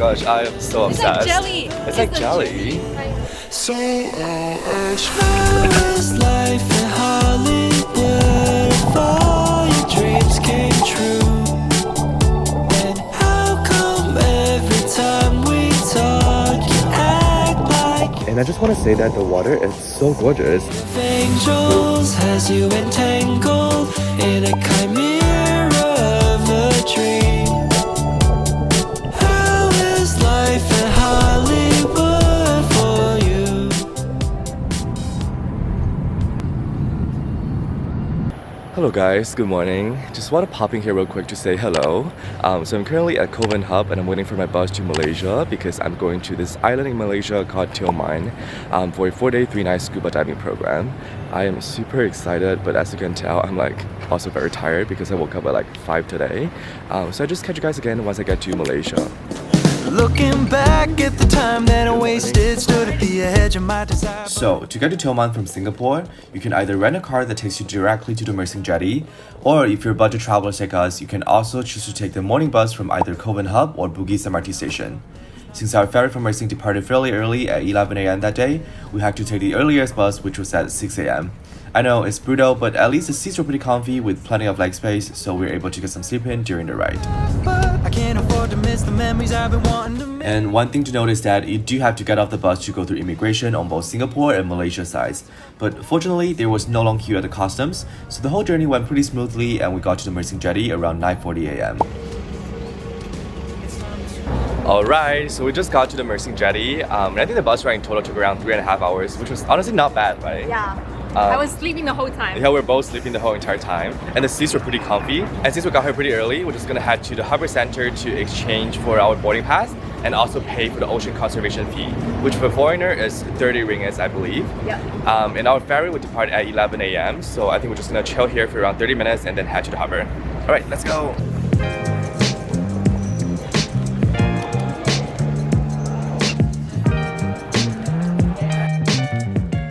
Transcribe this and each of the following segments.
gosh, I am so obsessed. It's like jelly. It's like jelly. So how is life in Hollywood if all your dreams came true? And how come every time we talk you act like And I just want to say that the water is so gorgeous. angels has you entangled in a chimera of a dream? How is life in Hollywood for you? Hello guys, good morning. Just want to pop in here real quick to say hello. So I'm currently at Kovan Hub and I'm waiting for my bus to Malaysia because I'm going to this island in Malaysia called Tioman for a 4-day, 3-night scuba diving program. I am super excited, but as you can tell, I'm like also very tired because I woke up at like 5 today. So I just catch you guys again once I get to Malaysia. Looking back at the time that I wasted, stood at the edge of my desire. So, to get to Tioman from Singapore, you can either rent a car that takes you directly to the Mersing Jetty, or if you're budget travelers like us, you can also choose to take the morning bus from either Kovan Hub or Bugis MRT station. Since our ferry from Mersing departed fairly early at 11 a.m. that day, we had to take the earliest bus, which was at 6 a.m. I know, it's brutal, but at least the seats were pretty comfy with plenty of leg space, so we were able to get some sleep in during the ride. I can't afford to miss the memories I've been wanting to make. And one thing to note is that you do have to get off the bus to go through immigration on both Singapore and Malaysia sides. But fortunately, there was no long queue at the customs, so the whole journey went pretty smoothly and we got to the Mersing Jetty around 9:40 a.m. Alright, so we just got to the Mersing Jetty, and I think the bus ride in total took around 3.5 hours, which was honestly not bad, right? Yeah. I was sleeping the whole time. Yeah, we were both sleeping the whole entire time. And the seats were pretty comfy. And since we got here pretty early, we're just gonna head to the Harbour Center to exchange for our boarding pass and also pay for the ocean conservation fee, which for a foreigner is 30 ringgits, I believe. Yeah. And our ferry would depart at 11 a.m. So I think we're just gonna chill here for around 30 minutes and then head to the harbor. All right, let's go.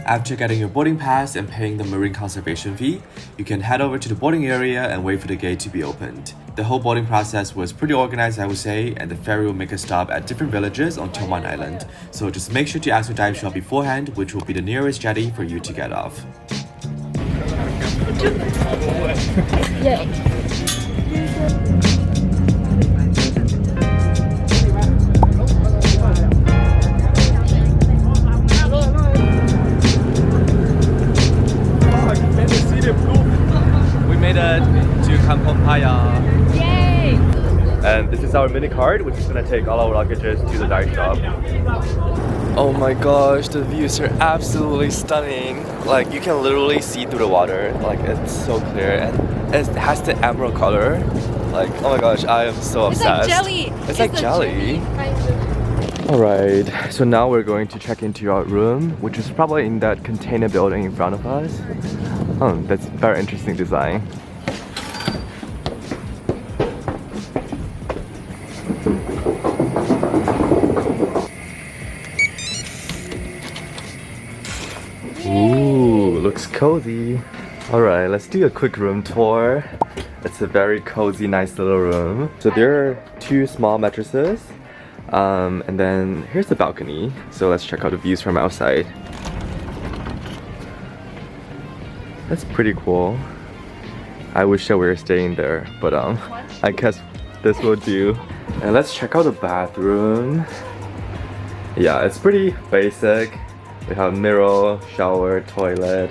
After getting your boarding pass and paying the marine conservation fee, you can head over to the boarding area and wait for the gate to be opened. The whole boarding process was pretty organized, I would say, and the ferry will make a stop at different villages on Tioman Island. So just make sure to ask your dive shop beforehand, which will be the nearest jetty for you to get off. We made it to Kampong Paya. Yay! And this is our mini card, which is gonna take all our luggages to the dive shop. Oh my gosh, the views are absolutely stunning. Like you can literally see through the water. Like it's so clear and it has the emerald color. Like oh my gosh, I am so It's obsessed. like jelly. It's like jelly. Alright, so now we're going to check into our room, which is probably in that container building in front of us. Oh, that's very interesting design. Ooh, looks cozy. Alright, let's do a quick room tour. It's a very cozy, nice little room. So there are 2 small mattresses. And then here's the balcony. So let's check out the views from outside. That's pretty cool. I wish that we were staying there, but I guess this will do. And let's check out the bathroom. Yeah, it's pretty basic. We have mirror, shower, toilet.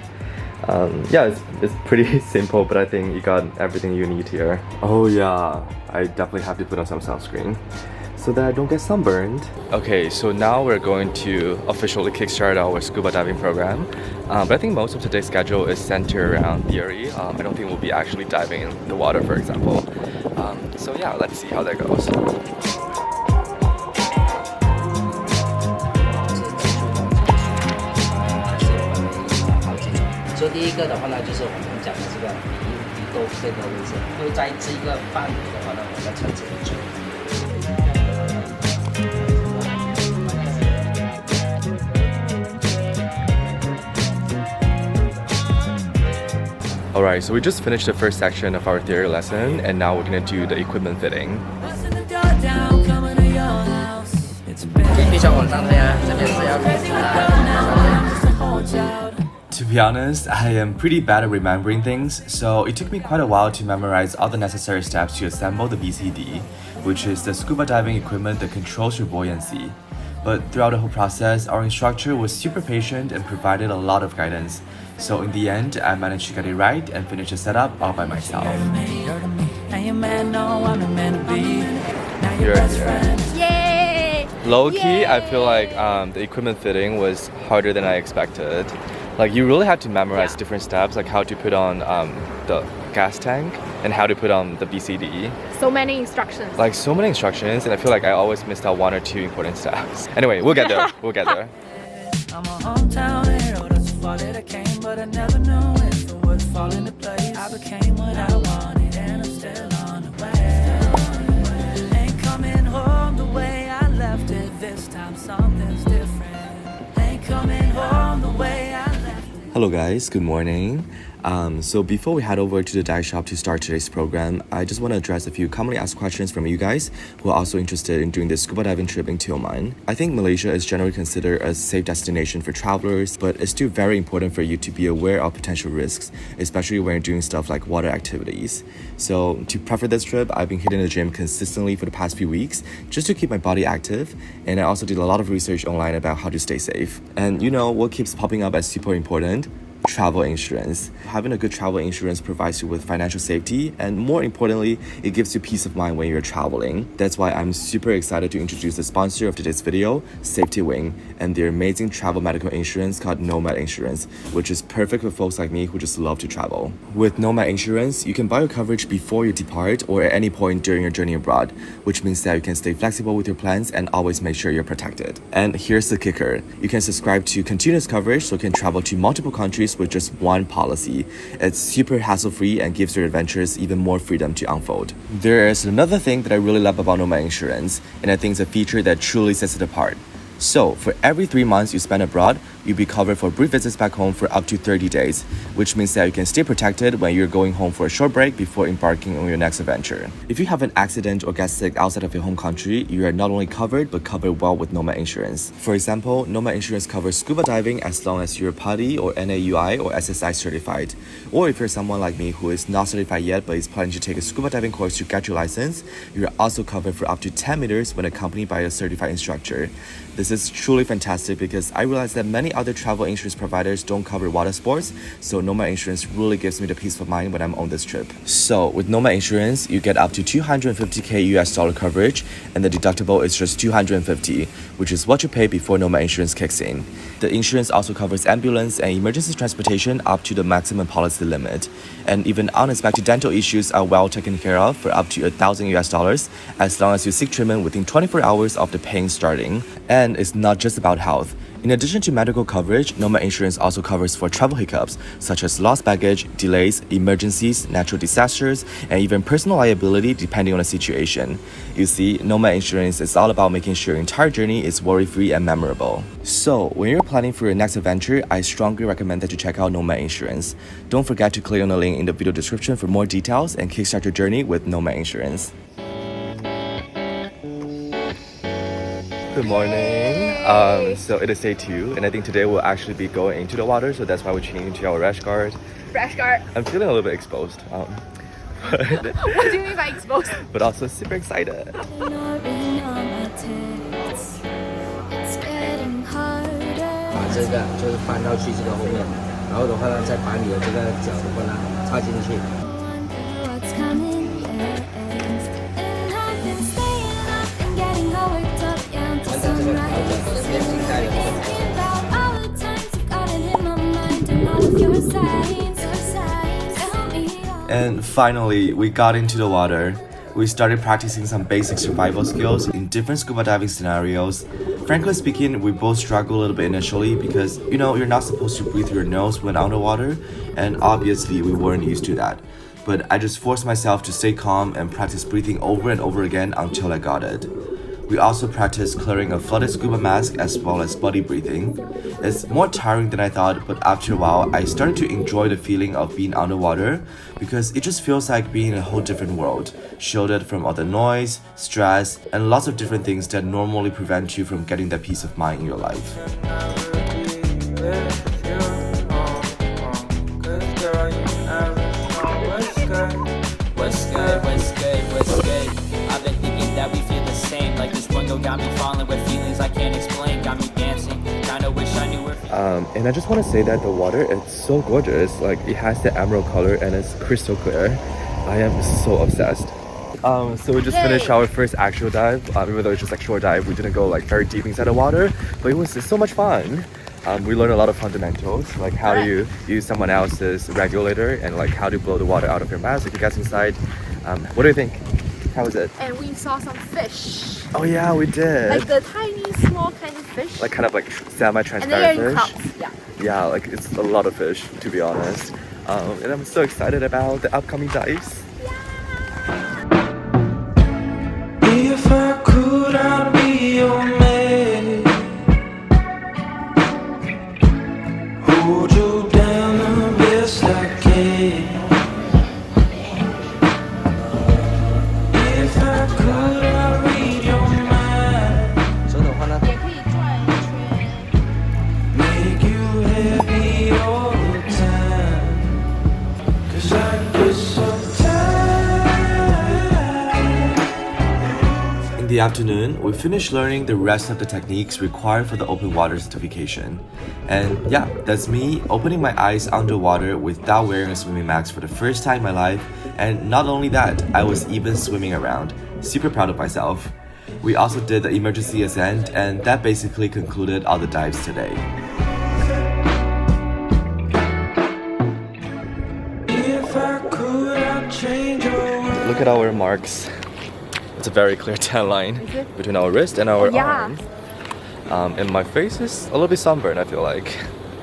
Yeah, it's pretty simple, but I think you got everything you need here. Oh yeah, I definitely have to put on some sunscreen so that I don't get sunburned. Okay, so now we're going to officially kickstart our scuba diving program. But I think most of today's schedule is centered around theory. I don't think we'll be actually diving in the water, for example. So yeah, let's see how that goes. 所以第一个的话呢，就是我们讲的这个鱼钩这个位置，因为在这个范围的话呢，我们要称之为球。 Alright, so we just finished the first section of our theory lesson and now we're gonna do the equipment fitting. It's been 必须要往上推啊，这边是要捋直的。 To be honest, I am pretty bad at remembering things, so it took me quite a while to memorize all the necessary steps to assemble the BCD, which is the scuba diving equipment that controls your buoyancy. But throughout the whole process, our instructor was super patient and provided a lot of guidance. So in the end, I managed to get it right and finish the setup all by myself. and your man know I'm the man to be. Now You're your best here. friend. Yay! Low key, I feel like the equipment fitting was harder than I expected. Like you really had to memorize different steps, like how to put on the gas tank and how to put on the BCD. So many instructions. Like so many instructions, and I feel like I always missed out one or two important steps. Anyway, we'll get there. We'll get there. I'm a hometown hero, that's the far that I came, but I never knew if it would fall into place. I became what I wanted, and I'm still on the way. Ain't coming home the way I left it. This time something's different. Ain't coming home the way I left it. Hello guys, good morning. So before we head over to the dive shop to start today's program, I just want to address a few commonly asked questions from you guys who are also interested in doing this scuba diving trip in Tioman. I think Malaysia is generally considered a safe destination for travelers, but it's still very important for you to be aware of potential risks, especially when you're doing stuff like water activities. So to prep for this trip, I've been hitting the gym consistently for the past few weeks just to keep my body active, and I also did a lot of research online about how to stay safe. And you know what keeps popping up as super important? Travel insurance. Having a good travel insurance provides you with financial safety, and more importantly, it gives you peace of mind when you're traveling. That's why I'm super excited to introduce the sponsor of today's video, SafetyWing, and their amazing travel medical insurance called Nomad Insurance, which is perfect for folks like me who just love to travel. With Nomad Insurance, you can buy your coverage before you depart or at any point during your journey abroad, which means that you can stay flexible with your plans and always make sure you're protected. And here's the kicker. You can subscribe to continuous coverage so you can travel to multiple countries with just one policy. It's super hassle-free and gives your adventures even more freedom to unfold. There is another thing that I really love about Nomad Insurance, and I think it's a feature that truly sets it apart. So, for every 3 months you spend abroad, you'll be covered for brief visits back home for up to 30 days, which means that you can stay protected when you're going home for a short break before embarking on your next adventure. If you have an accident or get sick outside of your home country, you are not only covered, but covered well with Nomad Insurance. For example, Nomad Insurance covers scuba diving as long as you're PADI or NAUI or SSI certified. Or if you're someone like me who is not certified yet but is planning to take a scuba diving course to get your license, you're also covered for up to 10 meters when accompanied by a certified instructor. This is truly fantastic because I realize that many other travel insurance providers don't cover water sports, so Nomad Insurance really gives me the peace of mind when I'm on this trip. So with Nomad Insurance, you get up to $250k US dollar coverage, and the deductible is just $250, which is what you pay before Nomad Insurance kicks in. The insurance also covers ambulance and emergency transportation up to the maximum policy limit, and even unexpected dental issues are well taken care of for up to $1,000 US dollars as long as you seek treatment within 24 hours of the pain starting. And it's not just about health. In addition to medical coverage, Nomad Insurance also covers for travel hiccups such as lost baggage, delays, emergencies, natural disasters, and even personal liability depending on the situation. You see, Nomad Insurance is all about making sure your entire journey is worry-free and memorable. So, when you're planning for your next adventure, I strongly recommend that you check out Nomad Insurance. Don't forget to click on the link in the video description for more details and kickstart your journey with Nomad Insurance. Good morning. So it is day 2, and I think today we'll actually be going into the water, so that's why we're changing into our rash guard. Rash guard. I'm feeling a little bit exposed, What do you mean by exposed? but also super excited. Ignoring all my texts. It's getting harder. 把这个就是翻到去这个后面，然后的话呢，再把你的这个脚的话呢插进去。 Wonder what's coming next. And I've been staying up and getting all worked up, yeah, until 按照这个调整， sunrise. 这边紧带的。 Thinking about all the times you've got it in my mind and all of your signs. Tell me all. And finally, we got into the water. We started practicing some basic survival skills in different scuba diving scenarios. Frankly speaking, we both struggled a little bit initially because, you know, you're not supposed to breathe through your nose when underwater, and obviously we weren't used to that. But I just forced myself to stay calm and practice breathing over and over again until I got it. We also practiced clearing a flooded scuba mask as well as body breathing. It's more tiring than I thought, but after a while, I started to enjoy the feeling of being underwater because it just feels like being in a whole different world, shielded from all the noise, stress, and lots of different things that normally prevent you from getting that peace of mind in your life. I've been thinking that we feel the same. Like this one girl got me falling with feelings I can't explain. Got me dancing. Kinda wish I knew where. And I just want to say that the water, it's so gorgeous. Like it has the emerald color and it's crystal clear. I am so obsessed. So we just finished our first actual dive. Even though it's just like short dive, we didn't go like very deep inside the water, but it was just so much fun. We learned a lot of fundamentals, like how do you use someone else's regulator and like how to blow the water out of your mask if you get inside. What do you think? How was it? And we saw some fish. Oh yeah, we did. Like the tiny, small kind of fish. Like kind of like and semi-transparent they're in fish. cups. Yeah. Yeah, like it's a lot of fish to be honest. And I'm so excited about the upcoming dives. If I could, I'd be your man. Hold you down the best I can. If I could, I'd read your mind. 所以的话呢，也可以转一圈。 Make you happy all the time. 'Cause I get so In the afternoon, we finished learning the rest of the techniques required for the open water certification. And yeah, that's me opening my eyes underwater without wearing a swimming mask for the first time in my life. And not only that, I was even swimming around. Super proud of myself. We also did the emergency ascent, and that basically concluded all the dives today. If I could, I'd change your world. Look at our marks. It's a very clear tan line between our wrist and our arms. And my face is a little bit sunburned, I feel like.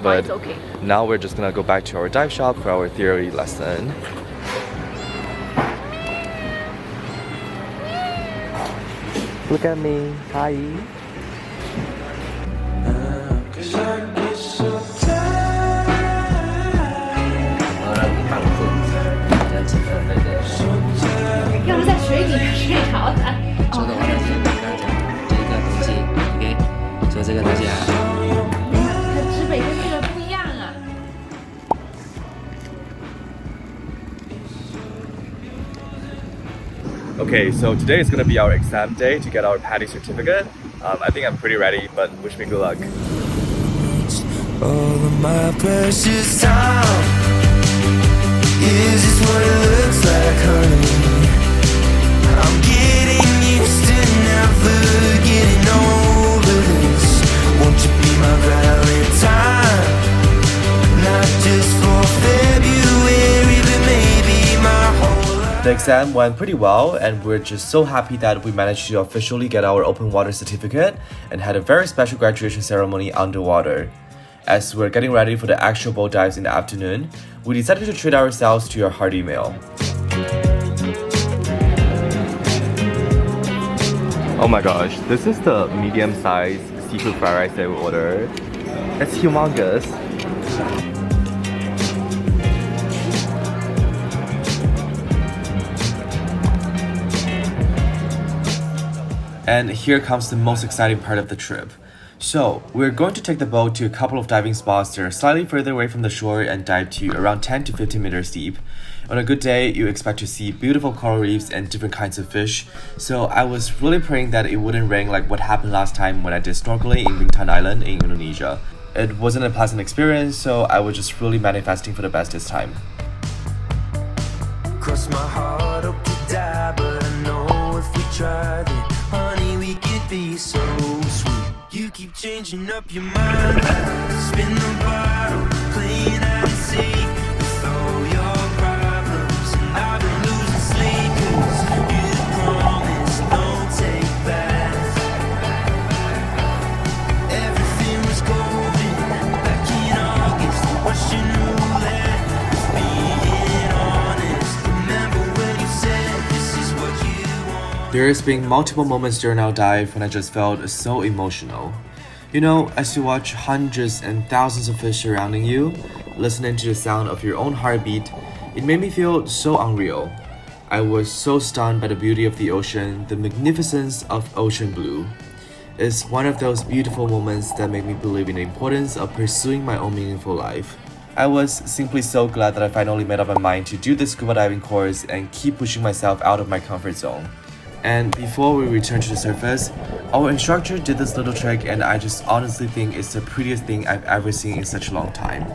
But Mine's okay. now we're just gonna go back to our dive shop for our theory lesson. Look at me. Hi. 'Cause I get so tired. 然后让你放纵整个那个。要是在水底睡着的。所以的话呢，就是刚刚讲这个东西 ，OK， 所以这个东西啊。 它指北跟这个不一样啊。 Okay, so today is gonna be our exam day to get our PADI certificate. I think I'm pretty ready, but wish me good luck. All of my precious time. Is this what it looks like, honey? I'm getting used to never getting over this. Won't you be my Valentine? Not just for February, but maybe my whole life. The exam went pretty well, and we're just so happy that we managed to officially get our open water certificate and had a very special graduation ceremony underwater. As we're getting ready for the actual boat dives in the afternoon, we decided to treat ourselves to a hearty meal. Oh my gosh, this is the medium-sized seafood fried rice that we ordered. It's humongous. And here comes the most exciting part of the trip. So, we're going to take the boat to a couple of diving spots that are slightly further away from the shore and dive to around 10 to 15 meters deep. On a good day, you expect to see beautiful coral reefs and different kinds of fish. So I was really praying that it wouldn't rain like what happened last time when I did snorkeling in Tioman Island in Indonesia. It wasn't a pleasant experience, so I was just really manifesting for the best this time. Cross my heart up to die, but I know if we tried it, honey, we could be so sweet. You keep changing up your mind, spin the bottle, playing hide and seek with all your problems. And I've been losing sleep 'cause you promised don't take backs. Everything was golden back in August. Watching roulette, being honest. Remember when you said this is what you want. There There's been multiple moments during our dive when I just felt so emotional. You know, as you watch hundreds and thousands of fish surrounding you, listening to the sound of your own heartbeat, it made me feel so unreal. I was so stunned by the beauty of the ocean, the magnificence of ocean blue. It's one of those beautiful moments that make me believe in the importance of pursuing my own meaningful life. I was simply so glad that I finally made up my mind to do this scuba diving course and keep pushing myself out of my comfort zone. And before we return to the surface, our instructor did this little trick and I just honestly think it's the prettiest thing I've ever seen in such a long time.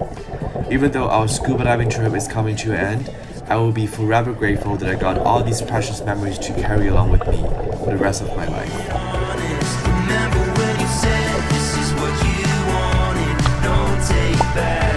Even though our scuba diving trip is coming to an end, I will be forever grateful that I got all these precious memories to carry along with me for the rest of my life. Remember when you said this is what you wanted, don't take back.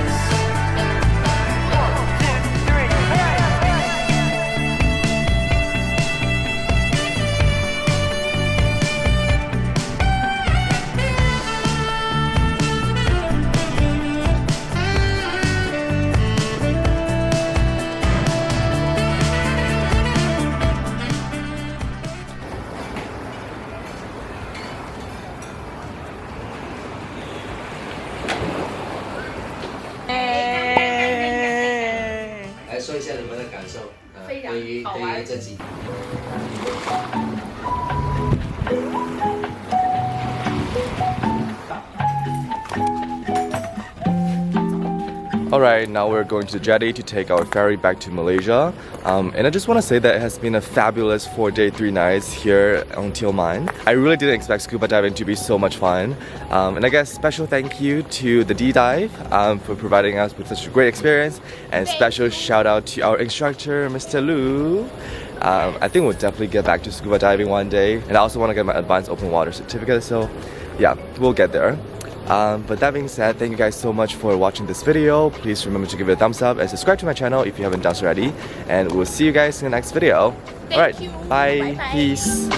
Alright, now we're going to the jetty to take our ferry back to Malaysia. And I just want to say that it has been a fabulous 4 days, 3 nights here on Tioman. I really didn't expect scuba diving to be so much fun. And I guess special thank you to the D-Dive for providing us with such a great experience. And special shout out to our instructor, Mr. Lu. I think we'll definitely get back to scuba diving one day. And I also want to get my advanced open water certificate, so yeah, we'll get there. But that being said, thank you guys so much for watching this video. Please remember to give it a thumbs up and subscribe to my channel if you haven't done so already. And we'll see you guys in the next video. Alright, bye. Peace.